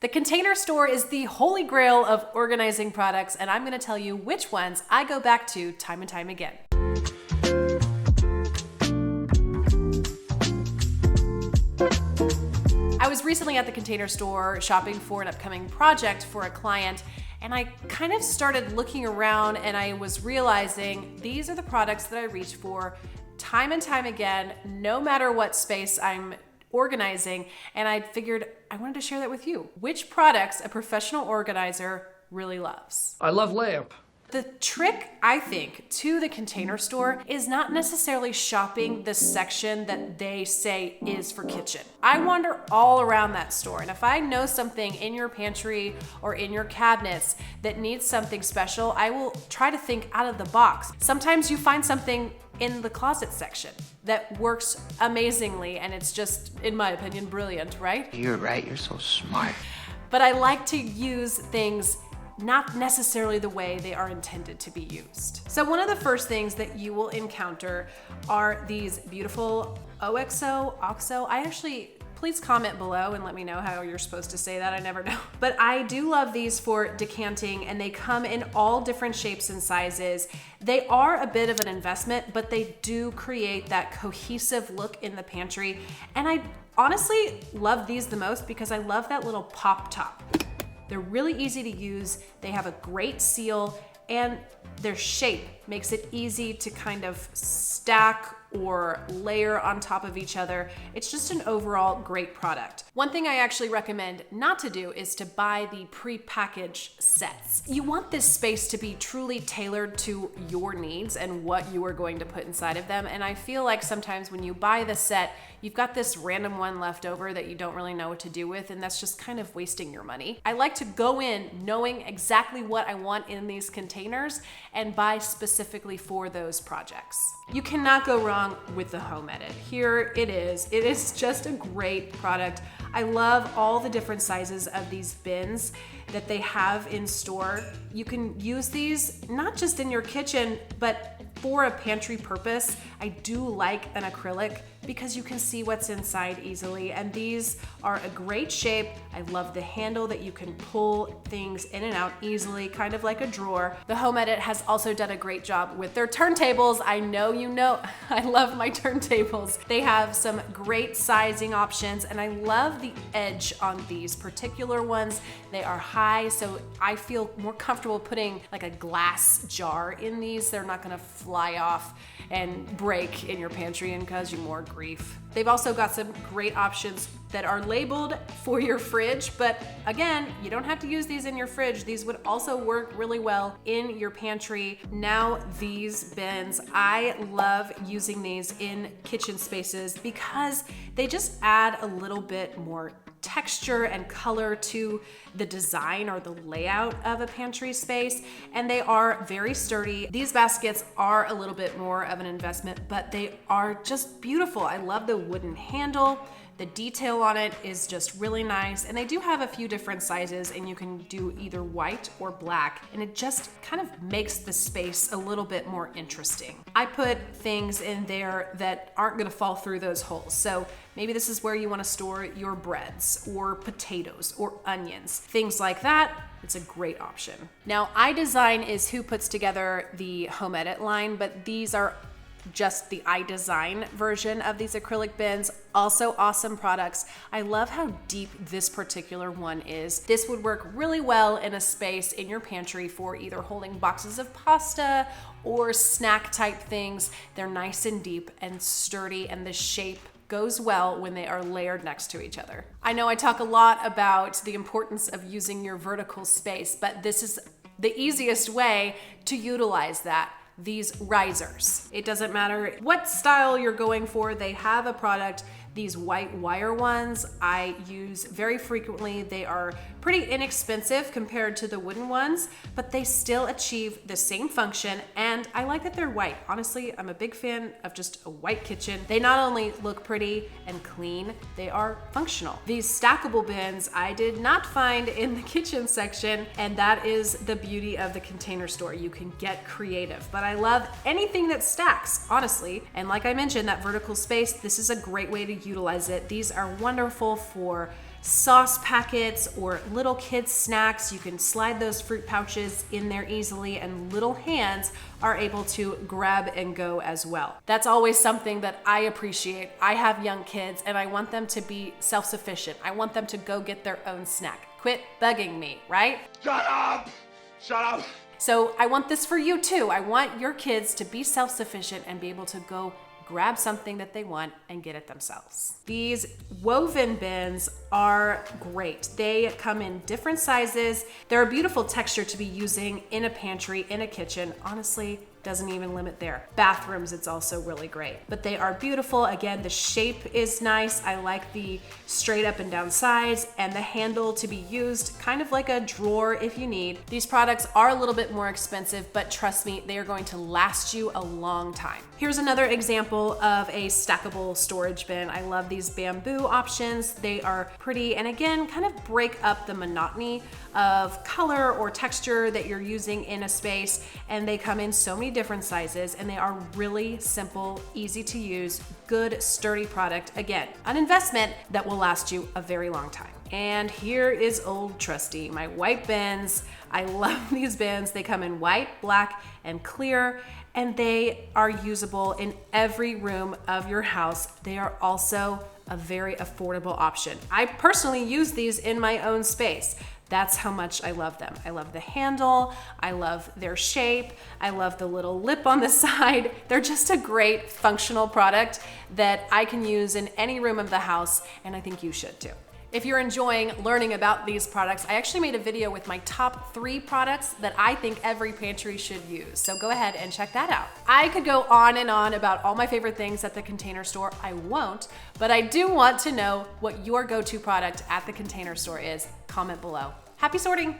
The Container Store is the holy grail of organizing products, and I'm going to tell you which ones I go back to time and time again. I was recently at the Container Store shopping for an upcoming project for a client, and I kind of started looking around and I was realizing these are the products that I reach for time and time again, no matter what space I'm organizing, and I figured I wanted to share that with you. Which products a professional organizer really loves? I love lamp. The trick, I think, to the Container Store is not necessarily shopping the section that they say is for kitchen. I wander all around that store, and if I know something in your pantry or in your cabinets that needs something special, I will try to think out of the box. Sometimes you find something in the closet section that works amazingly, and it's just, in my opinion, brilliant, right? You're right, you're so smart. But I like to use things not necessarily the way they are intended to be used. So one of the first things that you will encounter are these beautiful OXO. Please comment below and let me know how you're supposed to say that. I never know. But I do love these for decanting, and they come in all different shapes and sizes. They are a bit of an investment, but they do create that cohesive look in the pantry. And I honestly love these the most because I love that little pop top. They're really easy to use. They have a great seal, and their shape makes it easy to kind of stack or layer on top of each other. It's just an overall great product. One thing I actually recommend not to do is to buy the pre-packaged sets. You want this space to be truly tailored to your needs and what you are going to put inside of them. And I feel like sometimes when you buy the set, you've got this random one left over that you don't really know what to do with, and that's just kind of wasting your money. I like to go in knowing exactly what I want in these containers and buy specifically for those projects. You cannot go wrong with the Home Edit. Here it is. It is just a great product. I love all the different sizes of these bins that they have in store. You can use these not just in your kitchen, but for a pantry purpose. I do like an acrylic because you can see what's inside easily, and these are a great shape. I love the handle that you can pull things in and out easily, kind of like a drawer. The Home Edit has also done a great job with their turntables. I know you know I love my turntables. They have some great sizing options, and I love the edge on these particular ones. They are high, so I feel more comfortable putting like a glass jar in these. They're not gonna fly off and break in your pantry and cause you more grief. They've also got some great options that are labeled for your fridge, but again, you don't have to use these in your fridge. These would also work really well in your pantry. Now these bins, I love using these in kitchen spaces because they just add a little bit more texture and color to the design or the layout of a pantry space, and they are very sturdy. These baskets are a little bit more of an investment, but they are just beautiful. I love the wooden handle. The detail on it is just really nice, and they do have a few different sizes, and you can do either white or black, and it just kind of makes the space a little bit more interesting. I put things in there that aren't gonna fall through those holes. So maybe this is where you wanna store your breads or potatoes or onions, things like that. It's a great option. Now, iDesign is who puts together the Home Edit line, but these are just the iDesign version of these acrylic bins. Also awesome products. I love how deep this particular one is. This would work really well in a space in your pantry for either holding boxes of pasta or snack type things. They're nice and deep and sturdy, and the shape goes well when they are layered next to each other. I know I talk a lot about the importance of using your vertical space, but this is the easiest way to utilize that. These risers. It doesn't matter what style you're going for, they have a product. These white wire ones I use very frequently. They are pretty inexpensive compared to the wooden ones, but they still achieve the same function, and I like that they're white. Honestly, I'm a big fan of just a white kitchen. They not only look pretty and clean, they are functional. These stackable bins I did not find in the kitchen section, and that is the beauty of the Container Store. You can get creative, but I love anything that stacks, honestly. And like I mentioned, that vertical space, this is a great way to utilize it. These are wonderful for sauce packets or little kids snacks. You can slide those fruit pouches in there easily, and little hands are able to grab and go as well. That's always something that I appreciate. I have young kids and I want them to be self-sufficient. I want them to go get their own snack. Quit bugging me, right? Shut up! Shut up! So I want this for you too. I want your kids to be self-sufficient and be able to go grab something that they want and get it themselves. These woven bins are great. They come in different sizes. They're a beautiful texture to be using in a pantry, in a kitchen. Honestly, doesn't even limit there. Bathrooms, it's also really great. But they are beautiful. Again, the shape is nice. I like the straight up and down sides and the handle to be used kind of like a drawer if you need. These products are a little bit more expensive, but trust me, they are going to last you a long time. Here's another example of a stackable storage bin. I love these bamboo options. They are pretty, and again, kind of break up the monotony of color or texture that you're using in a space. And they come in so many different sizes, and they are really simple, easy to use, good, sturdy product. Again, an investment that will last you a very long time. And here is old trusty, my white bins. I love these bins. They come in white, black, and clear, and they are usable in every room of your house. They are also a very affordable option. I personally use these in my own space. That's how much I love them. I love the handle, I love their shape, I love the little lip on the side. They're just a great functional product that I can use in any room of the house, and I think you should too. If you're enjoying learning about these products, I actually made a video with my top 3 products that I think every pantry should use. So go ahead and check that out. I could go on and on about all my favorite things at the Container Store. I won't, but I do want to know what your go-to product at the Container Store is. Comment below. Happy sorting!